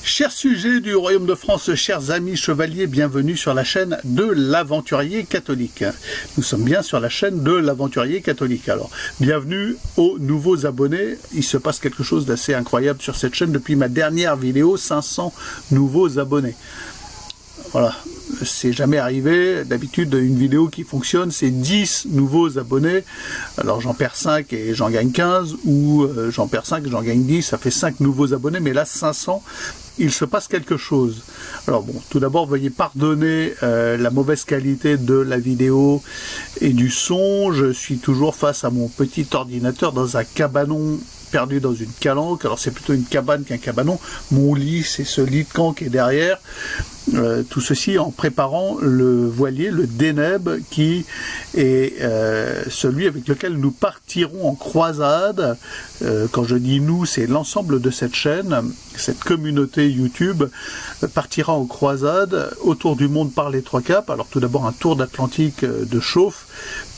Chers sujets du Royaume de France, chers amis chevaliers, bienvenue sur la chaîne de l'Aventurier Catholique. Nous sommes bien sur la chaîne de l'Aventurier Catholique. Alors, bienvenue aux nouveaux abonnés. Il se passe quelque chose d'assez incroyable sur cette chaîne depuis ma dernière vidéo, 500 nouveaux abonnés. Voilà, c'est jamais arrivé. D'habitude, une vidéo qui fonctionne, c'est 10 nouveaux abonnés. Alors j'en perds 5 et j'en gagne 15, ou j'en perds 5 et j'en gagne 10, ça fait 5 nouveaux abonnés, mais là 500, il se passe quelque chose. Alors bon, tout d'abord, veuillez pardonner la mauvaise qualité de la vidéo et du son. Je suis toujours face à mon petit ordinateur dans un cabanon perdu dans une calanque. Alors c'est plutôt une cabane qu'un cabanon. Mon lit, c'est ce lit de camp qui est derrière. Tout ceci en préparant le voilier, le Deneb, qui est celui avec lequel nous partirons en croisade. Quand je dis nous, c'est l'ensemble de cette chaîne, cette communauté YouTube partira en croisade autour du monde par les trois caps. Alors tout d'abord un tour d'Atlantique de chauffe,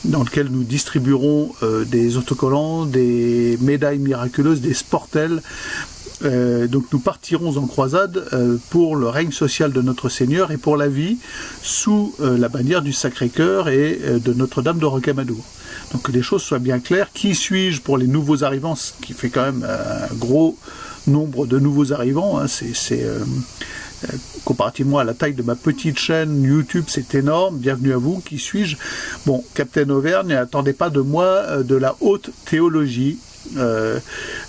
dans lequel nous distribuerons des autocollants, des médailles miraculeuses, des sportels. Donc nous partirons en croisade pour le règne social de notre Seigneur et pour la vie sous la bannière du Sacré-Cœur et de Notre-Dame de Rocamadour. Donc que les choses soient bien claires. Qui suis-je pour les nouveaux arrivants, ce qui fait quand même un gros nombre de nouveaux arrivants, hein, comparativement à la taille de ma petite chaîne YouTube, c'est énorme. Bienvenue à vous. Qui suis-je? Bon, Captain Auvergne, n'attendez pas de moi de la haute théologie.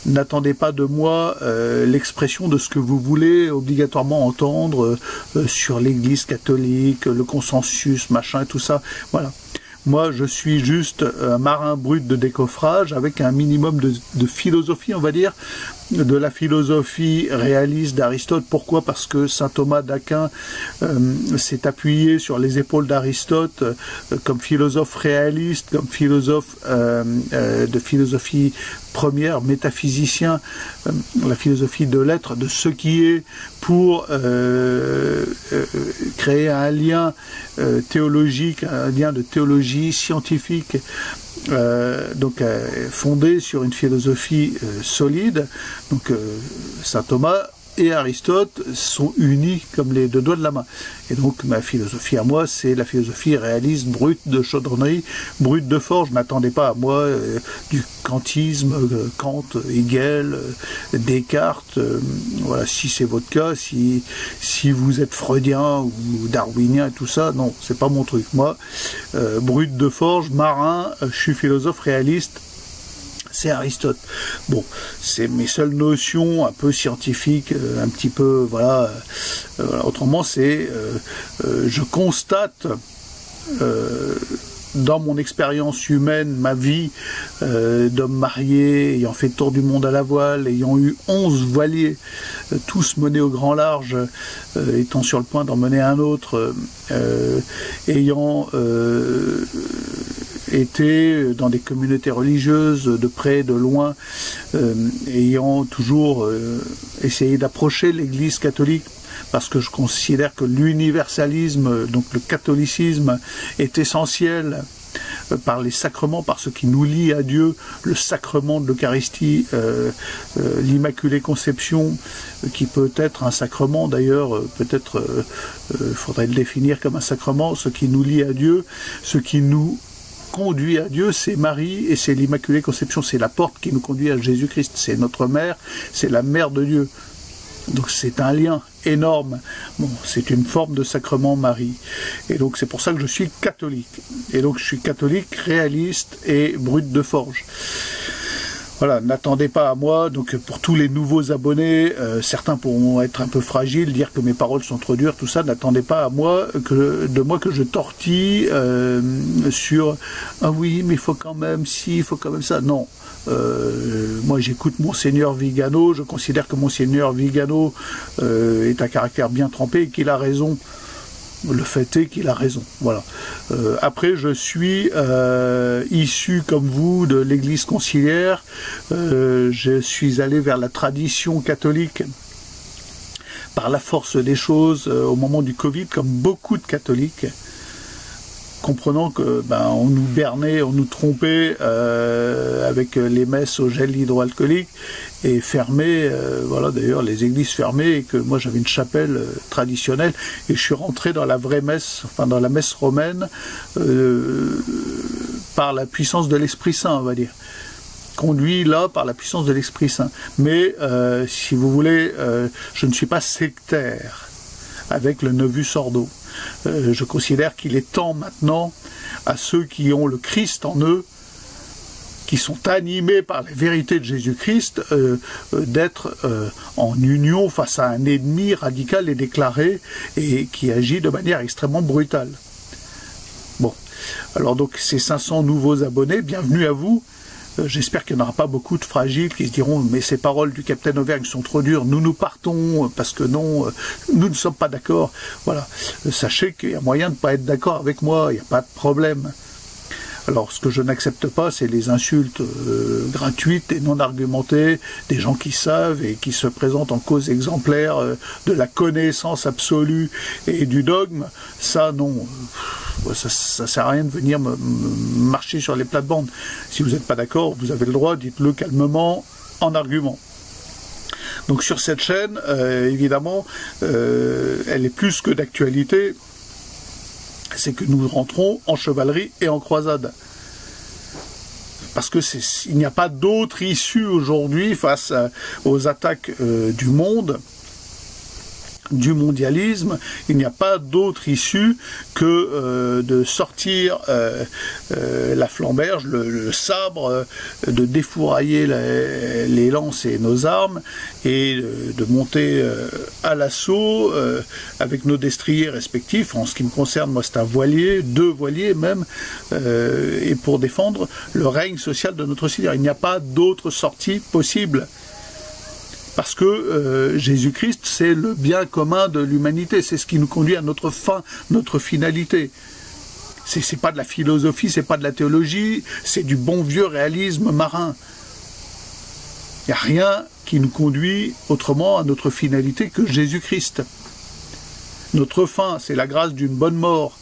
N'attendez pas de moi l'expression de ce que vous voulez obligatoirement entendre sur l'Église catholique, le consensus, machin, tout ça. Voilà. Moi, je suis juste un marin brut de décoffrage avec un minimum de philosophie, on va dire, de la philosophie réaliste d'Aristote. Pourquoi? Parce que saint Thomas d'Aquin s'est appuyé sur les épaules d'Aristote comme philosophe réaliste, comme philosophe de philosophie première, métaphysicien, la philosophie de l'être, de ce qui est, pour créer un lien théologique, un lien de théologie scientifique, donc fondé sur une philosophie solide. Donc saint Thomas et Aristote sont unis comme les deux doigts de la main. Et donc ma philosophie à moi, c'est la philosophie réaliste, brute de chaudronnerie, brute de forge. N'attendez pas à moi du kantisme, Kant, Hegel, Descartes. Voilà, si c'est votre cas, si vous êtes freudien ou darwinien et tout ça, non, c'est pas mon truc. Moi, brute de forge, marin, je suis philosophe réaliste. C'est Aristote. Bon, c'est mes seules notions un peu scientifiques, un petit peu, voilà. Autrement, c'est, je constate dans mon expérience humaine, ma vie d'homme marié, ayant fait le tour du monde à la voile, ayant eu 11 voiliers, tous menés au grand large, étant sur le point d'en mener un autre, ayant été dans des communautés religieuses, de près, de loin, ayant toujours essayé d'approcher l'Église catholique, parce que je considère que l'universalisme, donc le catholicisme, est essentiel par les sacrements, par ce qui nous lie à Dieu, le sacrement de l'Eucharistie, l'Immaculée Conception, qui peut être un sacrement d'ailleurs, peut-être faudrait le définir comme un sacrement, ce qui nous lie à Dieu, ce qui nous conduit à Dieu, c'est Marie et c'est l'Immaculée Conception, c'est la porte qui nous conduit à Jésus-Christ, c'est notre mère, c'est la mère de Dieu. Donc c'est un lien énorme. Bon, c'est une forme de sacrement Marie. Et donc c'est pour ça que je suis catholique. Et donc je suis catholique, réaliste et brut de forge. Voilà, n'attendez pas à moi. Donc pour tous les nouveaux abonnés, certains pourront être un peu fragiles, dire que mes paroles sont trop dures, tout ça. N'attendez pas à moi que je tortille sur ah oui, mais il faut quand même ci, il faut quand même ça. Non. Moi, j'écoute Monseigneur Vigano, je considère que Monseigneur Vigano est un caractère bien trempé et qu'il a raison. Le fait est qu'il a raison. Voilà. Après, je suis issu, comme vous, de l'Église conciliaire. Je suis allé vers la tradition catholique par la force des choses au moment du Covid, comme beaucoup de catholiques, comprenant que on nous bernait, on nous trompait avec les messes au gel hydroalcoolique et fermé, voilà, d'ailleurs les églises fermées, et que moi j'avais une chapelle traditionnelle et je suis rentré dans la vraie messe, enfin dans la messe romaine par la puissance de l'Esprit Saint, on va dire. Conduit là par la puissance de l'Esprit Saint. Mais si vous voulez, je ne suis pas sectaire avec le Novus Ordo. Je considère qu'il est temps maintenant à ceux qui ont le Christ en eux, qui sont animés par la vérité de Jésus-Christ, d'être en union face à un ennemi radical et déclaré et qui agit de manière extrêmement brutale. Bon, alors donc ces 500 nouveaux abonnés, bienvenue à vous. J'espère qu'il n'y en aura pas beaucoup de fragiles qui se diront « mais ces paroles du capitaine Auvergne sont trop dures, nous partons parce que non, nous ne sommes pas d'accord ». Voilà, sachez qu'il y a moyen de ne pas être d'accord avec moi, il n'y a pas de problème. Alors ce que je n'accepte pas, c'est les insultes gratuites et non argumentées, des gens qui savent et qui se présentent en cause exemplaire de la connaissance absolue et du dogme. Ça non, ça sert à rien de venir marcher sur les plates-bandes. Si vous n'êtes pas d'accord, vous avez le droit, dites-le calmement, en argument. Donc sur cette chaîne, évidemment, elle est plus que d'actualité. C'est que nous rentrons en chevalerie et en croisade. Parce que il n'y a pas d'autre issue aujourd'hui face aux attaques du monde, du mondialisme. Il n'y a pas d'autre issue que de sortir la flamberge, le sabre, de défourailler les lances et nos armes et de monter à l'assaut avec nos destriers respectifs. En ce qui me concerne, moi c'est un voilier, 2 voiliers même, et pour défendre le règne social de notre Seigneur. Il n'y a pas d'autre sortie possible. Parce que Jésus-Christ, c'est le bien commun de l'humanité, c'est ce qui nous conduit à notre fin, notre finalité. C'est pas de la philosophie, c'est pas de la théologie, c'est du bon vieux réalisme marin. Il n'y a rien qui nous conduit autrement à notre finalité que Jésus-Christ. Notre fin, c'est la grâce d'une bonne mort,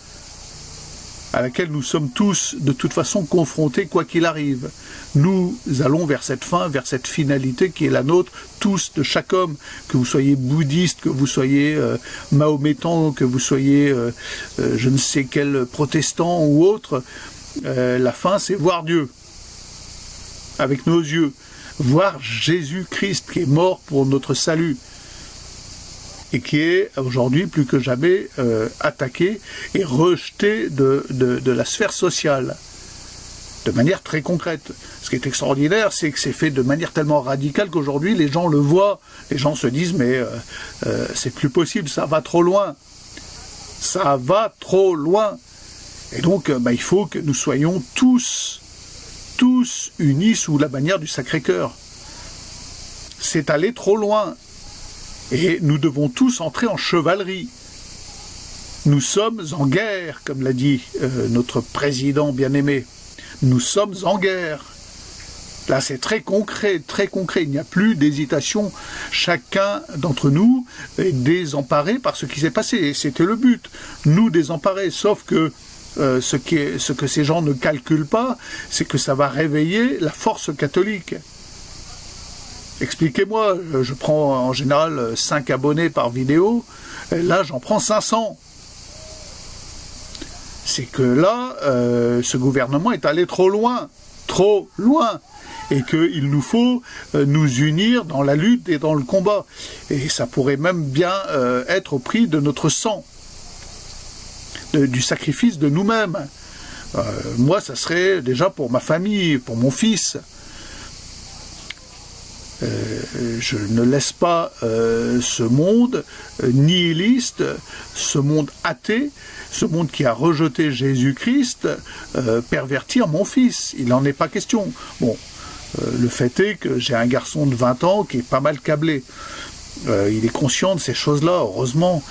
à laquelle nous sommes tous de toute façon confrontés quoi qu'il arrive. Nous allons vers cette fin, vers cette finalité qui est la nôtre, tous, de chaque homme, que vous soyez bouddhiste, que vous soyez mahométan, que vous soyez je ne sais quel protestant ou autre. La fin, c'est voir Dieu, avec nos yeux, voir Jésus-Christ qui est mort pour notre salut, et qui est aujourd'hui plus que jamais attaqué et rejeté de la sphère sociale, de manière très concrète. Ce qui est extraordinaire, c'est que c'est fait de manière tellement radicale qu'aujourd'hui les gens le voient, les gens se disent mais c'est plus possible, ça va trop loin, ça va trop loin. Et donc il faut que nous soyons tous unis sous la bannière du Sacré-Cœur. C'est aller trop loin. Et nous devons tous entrer en chevalerie. Nous sommes en guerre, comme l'a dit notre président bien-aimé. Nous sommes en guerre. Là, c'est très concret, très concret. Il n'y a plus d'hésitation. Chacun d'entre nous est désemparé par ce qui s'est passé. Et c'était le but. Nous désemparer. Sauf que ce que ces gens ne calculent pas, c'est que ça va réveiller la force catholique. Expliquez-moi, je prends en général 5 abonnés par vidéo, et là j'en prends 500. C'est que là, ce gouvernement est allé trop loin, et qu'il nous faut nous unir dans la lutte et dans le combat. Et ça pourrait même bien être au prix de notre sang, du sacrifice de nous-mêmes. Moi, ça serait déjà pour ma famille, pour mon fils. Je ne laisse pas ce monde nihiliste, ce monde athée, ce monde qui a rejeté Jésus-Christ, pervertir mon fils. Il n'en est pas question. Bon, Le fait est que j'ai un garçon de 20 ans qui est pas mal câblé. Il est conscient de ces choses-là, heureusement.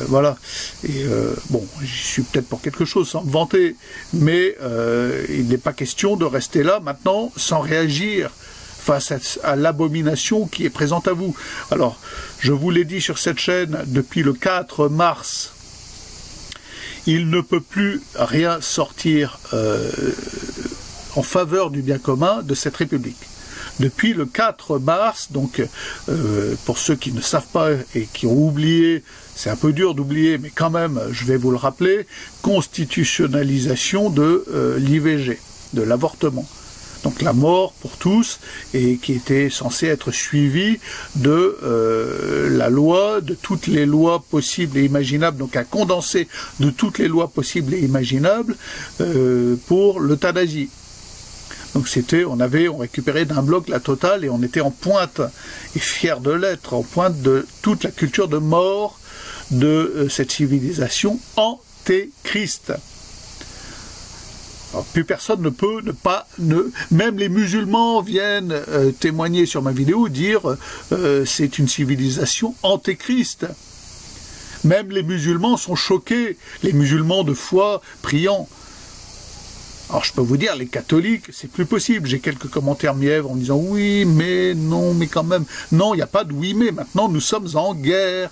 Voilà. Et bon, j'y suis peut-être pour quelque chose, sans me vanter, mais il n'est pas question de rester là maintenant sans réagir face à l'abomination qui est présente à vous. Alors, je vous l'ai dit sur cette chaîne, depuis le 4 mars, il ne peut plus rien sortir en faveur du bien commun de cette République. Depuis le 4 mars, donc pour ceux qui ne savent pas et qui ont oublié, c'est un peu dur d'oublier, mais quand même, je vais vous le rappeler, constitutionnalisation de l'IVG, de l'avortement. Donc la mort pour tous, et qui était censée être suivie de la loi, de toutes les lois possibles et imaginables, donc un condensé de toutes les lois possibles et imaginables pour l'euthanasie. Donc on récupérait d'un bloc la totale et on était en pointe, et fiers de l'être, en pointe de toute la culture de mort de cette civilisation antéchrist. Alors, plus personne ne peut même les musulmans viennent témoigner sur ma vidéo, dire c'est une civilisation antéchrist. Même les musulmans sont choqués, les musulmans de foi priants. Alors je peux vous dire, les catholiques, c'est plus possible. J'ai quelques commentaires mièvres en disant oui, mais non, mais quand même. Non, il n'y a pas de oui, mais maintenant nous sommes en guerre.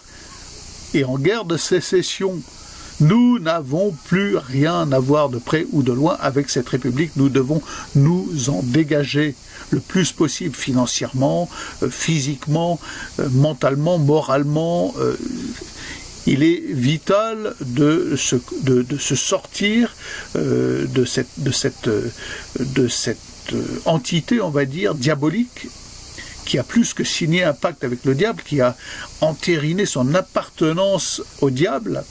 Et en guerre de sécession. Nous n'avons plus rien à voir de près ou de loin avec cette République. Nous devons nous en dégager le plus possible financièrement, physiquement, mentalement, moralement. Il est vital de se sortir de cette entité, on va dire, diabolique, qui a plus que signé un pacte avec le diable, qui a entériné son appartenance au diable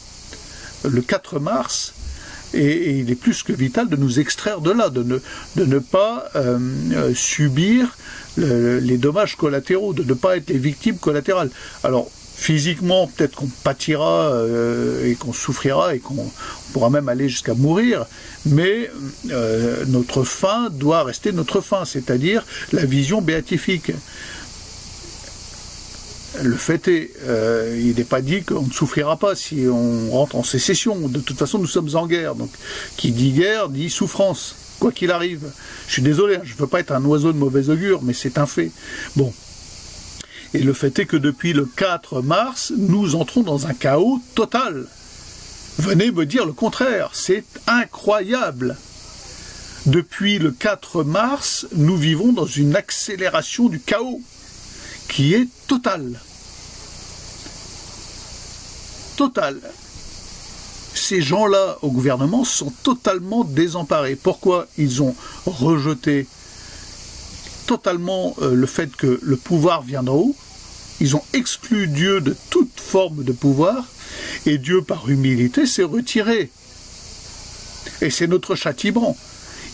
le 4 mars, et il est plus que vital de nous extraire de là, de ne pas subir les dommages collatéraux, de ne pas être les victimes collatérales. Alors, physiquement, peut-être qu'on pâtira et qu'on souffrira et qu'on pourra même aller jusqu'à mourir, mais notre fin doit rester notre fin, c'est-à-dire la vision béatifique. Le fait est, il n'est pas dit qu'on ne souffrira pas si on rentre en sécession. De toute façon, nous sommes en guerre. Donc, qui dit guerre, dit souffrance, quoi qu'il arrive. Je suis désolé, je ne veux pas être un oiseau de mauvais augure, mais c'est un fait. Bon. Et le fait est que depuis le 4 mars, nous entrons dans un chaos total. Venez me dire le contraire, c'est incroyable. Depuis le 4 mars, nous vivons dans une accélération du chaos qui est totale. Totale. Ces gens-là au gouvernement sont totalement désemparés. Pourquoi? Ils ont rejeté totalement le fait que le pouvoir vient d'en haut. Ils ont exclu Dieu de toute forme de pouvoir, et Dieu, par humilité, s'est retiré. Et c'est notre châtiment.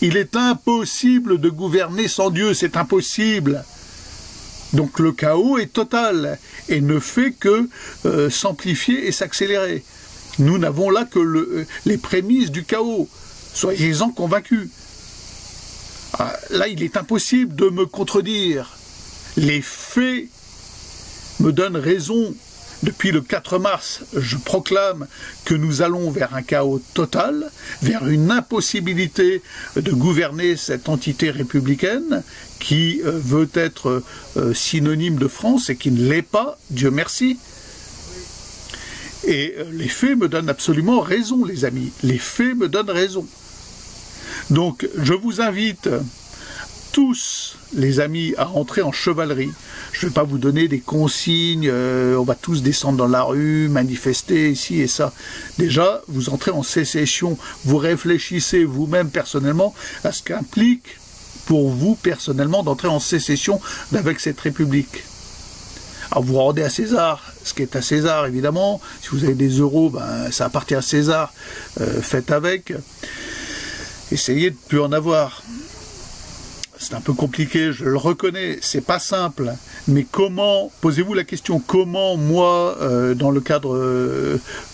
Il est impossible de gouverner sans Dieu, c'est impossible. Donc le chaos est total, et ne fait que s'amplifier et s'accélérer. Nous n'avons là que les prémices du chaos. Soyez-en convaincus. Ah, là, il est impossible de me contredire. Les faits me donnent raison. Depuis le 4 mars, je proclame que nous allons vers un chaos total, vers une impossibilité de gouverner cette entité républicaine qui veut être synonyme de France et qui ne l'est pas, Dieu merci. Et les faits me donnent absolument raison, les amis. Les faits me donnent raison. Donc, je vous invite tous, les amis, à entrer en chevalerie. Je ne vais pas vous donner des consignes, on va tous descendre dans la rue, manifester ici et ça. Déjà, vous entrez en sécession, vous réfléchissez vous-même personnellement à ce qu'implique pour vous personnellement d'entrer en sécession avec cette République. Alors vous rendez à César ce qui est à César, évidemment. Si vous avez des euros, ben, ça appartient à César, faites avec. Essayez de ne plus en avoir. c'est un peu compliqué, je le reconnais, c'est pas simple. Mais comment, posez-vous la question, comment moi, dans le cadre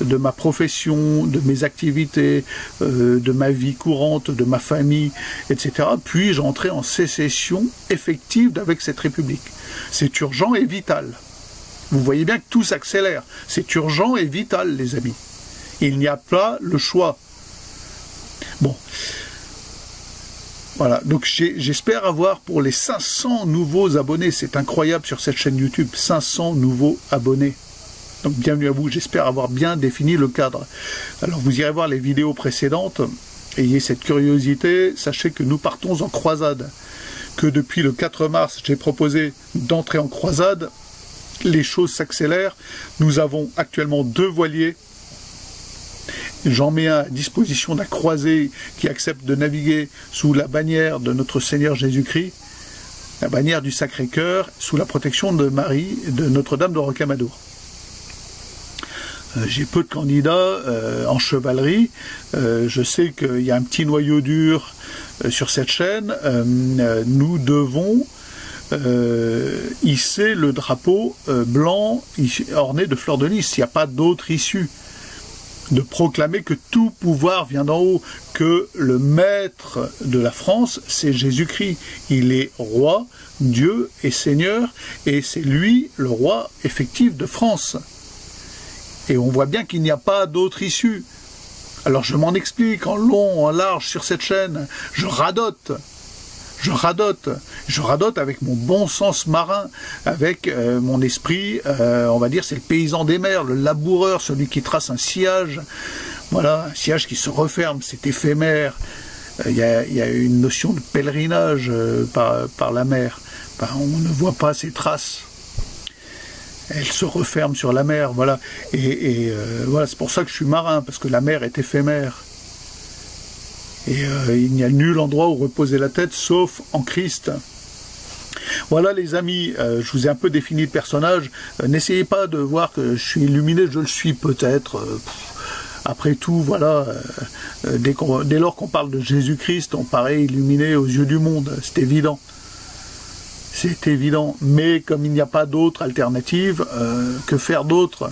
de ma profession, de mes activités, de ma vie courante, de ma famille, etc., puis-je entrer en sécession effective avec cette République? C'est urgent et vital. Vous voyez bien que tout s'accélère. C'est urgent et vital, les amis. Il n'y a pas le choix. Bon. Voilà, donc j'espère avoir pour les 500 nouveaux abonnés, c'est incroyable sur cette chaîne YouTube, 500 nouveaux abonnés. Donc bienvenue à vous, j'espère avoir bien défini le cadre. Alors vous irez voir les vidéos précédentes, ayez cette curiosité, sachez que nous partons en croisade. Que depuis le 4 mars, j'ai proposé d'entrer en croisade, les choses s'accélèrent, nous avons actuellement 2 voiliers. J'en mets un à disposition d'un croisé qui accepte de naviguer sous la bannière de notre Seigneur Jésus-Christ, la bannière du Sacré-Cœur, sous la protection de Marie, de Notre-Dame de Rocamadour. J'ai peu de candidats en chevalerie. Je sais qu'il y a un petit noyau dur sur cette chaîne. Nous devons hisser le drapeau blanc orné de fleurs de lys. Il n'y a pas d'autre issue. De proclamer que tout pouvoir vient d'en haut, que le maître de la France, c'est Jésus-Christ. Il est roi, Dieu et Seigneur, et c'est lui le roi effectif de France. Et on voit bien qu'il n'y a pas d'autre issue. Alors je m'en explique en long, en large sur cette chaîne, je radote. Je radote avec mon bon sens marin, avec mon esprit, on va dire, c'est le paysan des mers, le laboureur, celui qui trace un sillage, voilà, un sillage qui se referme, c'est éphémère. Il y a une notion de pèlerinage par la mer. On ne voit pas ces traces. Elle se referme sur la mer, voilà. Et voilà, c'est pour ça que je suis marin, parce que la mer est éphémère. Et il n'y a nul endroit où reposer la tête, sauf en Christ. Voilà les amis, je vous ai un peu défini le personnage. N'essayez pas de voir que je suis illuminé, je le suis peut-être. Après tout, voilà, dès lors qu'on parle de Jésus-Christ, on paraît illuminé aux yeux du monde, c'est évident. C'est évident, mais comme il n'y a pas d'autre alternative, que faire d'autre?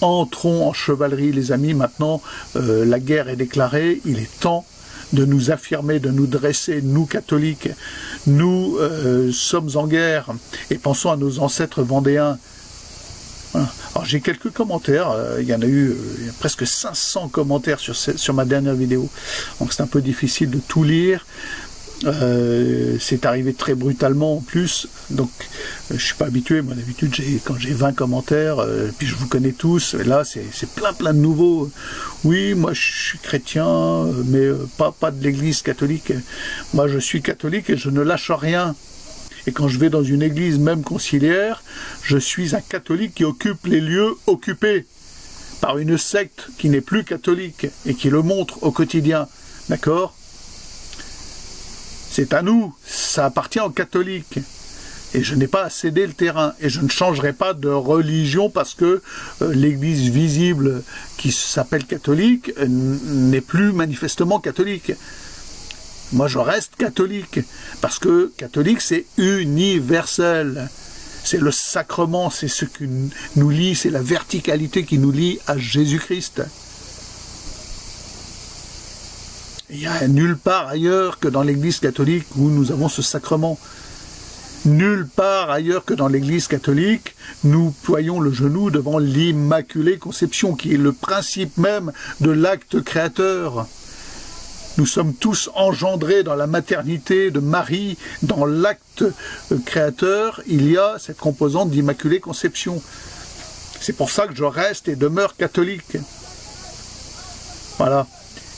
Entrons en chevalerie, les amis, maintenant, la guerre est déclarée, il est temps de nous affirmer, de nous dresser, nous catholiques, nous sommes en guerre, et pensons à nos ancêtres vendéens. Voilà. Alors j'ai quelques commentaires, il y en a eu presque 500 commentaires sur ma dernière vidéo, donc c'est un peu difficile de tout lire. C'est arrivé très brutalement en plus, donc je suis pas habitué. Moi d'habitude quand j'ai 20 commentaires, puis je vous connais tous, et là c'est plein de nouveaux. Oui, moi je suis chrétien, mais pas de l'église catholique. Moi je suis catholique et je ne lâche rien. Et quand je vais dans une église même conciliaire, je suis un catholique qui occupe les lieux occupés par une secte qui n'est plus catholique et qui le montre au quotidien, d'accord? C'est à nous, ça appartient aux catholiques. Et je n'ai pas à céder le terrain. Et je ne changerai pas de religion parce que l'église visible qui s'appelle catholique n'est plus manifestement catholique. Moi, je reste catholique. Parce que catholique, c'est universel. C'est le sacrement, c'est ce qui nous lie, c'est la verticalité qui nous lie à Jésus-Christ. Il n'y a nulle part ailleurs que dans l'église catholique où nous avons ce sacrement. Nulle part ailleurs que dans l'église catholique, nous ployons le genou devant l'Immaculée Conception, qui est le principe même de l'acte créateur. Nous sommes tous engendrés dans la maternité de Marie, dans l'acte créateur, il y a cette composante d'Immaculée Conception. C'est pour ça que je reste et demeure catholique. Voilà.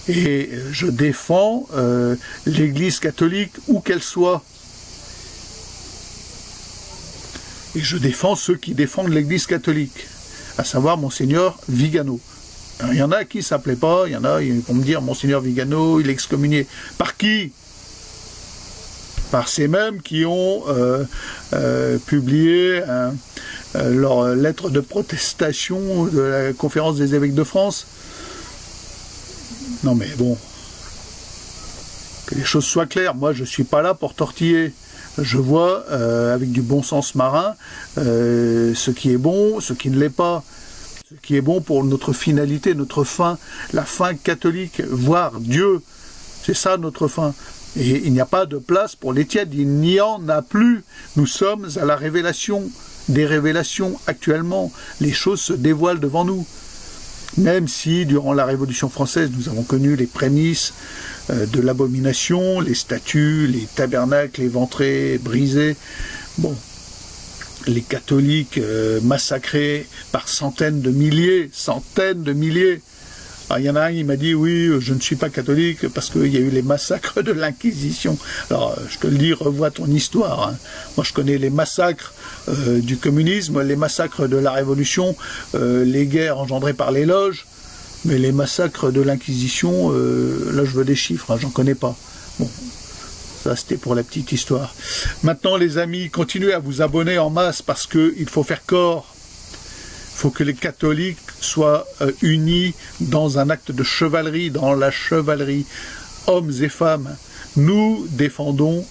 Et je défends l'Église catholique où qu'elle soit. Et je défends ceux qui défendent l'Église catholique, à savoir Monseigneur Vigano. Alors, il y en a à qui ça ne plaît pas, il y en a qui vont me dire Monseigneur Vigano, il est excommunié. Par qui? Par ces mêmes qui ont publié leur lettre de protestation de la conférence des évêques de France. Non mais bon, Que les choses soient claires, moi je ne suis pas là pour tortiller. Je vois avec du bon sens marin ce qui est bon, ce qui ne l'est pas. Ce qui est bon pour notre finalité, notre fin, la fin catholique, voir Dieu. C'est ça notre fin. Et il n'y a pas de place pour les tièdes, il n'y en a plus. Nous sommes à la révélation, des révélations actuellement. Les choses se dévoilent devant nous. Même si, durant la Révolution française, nous avons connu les prémices de l'abomination, les statues, les tabernacles éventrés, brisés. Bon, les catholiques massacrés par centaines de milliers. Alors, il y en a un, il m'a dit, oui, je ne suis pas catholique parce qu'il y a eu les massacres de l'Inquisition. Alors, je te le dis, revois ton histoire. Hein. Moi, je connais les massacres du communisme, les massacres de la Révolution, les guerres engendrées par les loges, mais les massacres de l'Inquisition, là, je veux des chiffres, hein, j'en connais pas. Bon, ça, c'était pour la petite histoire. Maintenant, les amis, continuez à vous abonner en masse parce qu'il faut faire corps. Il faut que les catholiques soient unis dans un acte de chevalerie, dans la chevalerie, hommes et femmes. Nous défendons,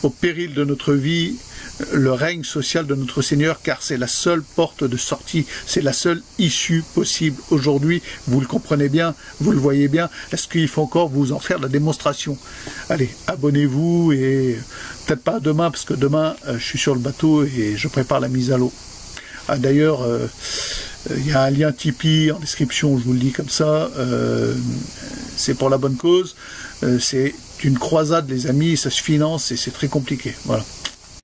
au péril de notre vie, le règne social de notre Seigneur, car c'est la seule porte de sortie, c'est la seule issue possible aujourd'hui. Vous le comprenez bien, vous le voyez bien. Est-ce qu'il faut encore vous en faire la démonstration? Allez, abonnez-vous et peut-être pas demain, parce que demain, je suis sur le bateau et je prépare la mise à l'eau. Ah, d'ailleurs, il y a un lien Tipeee en description, je vous le dis comme ça, c'est pour la bonne cause, c'est une croisade les amis, ça se finance et c'est très compliqué, voilà.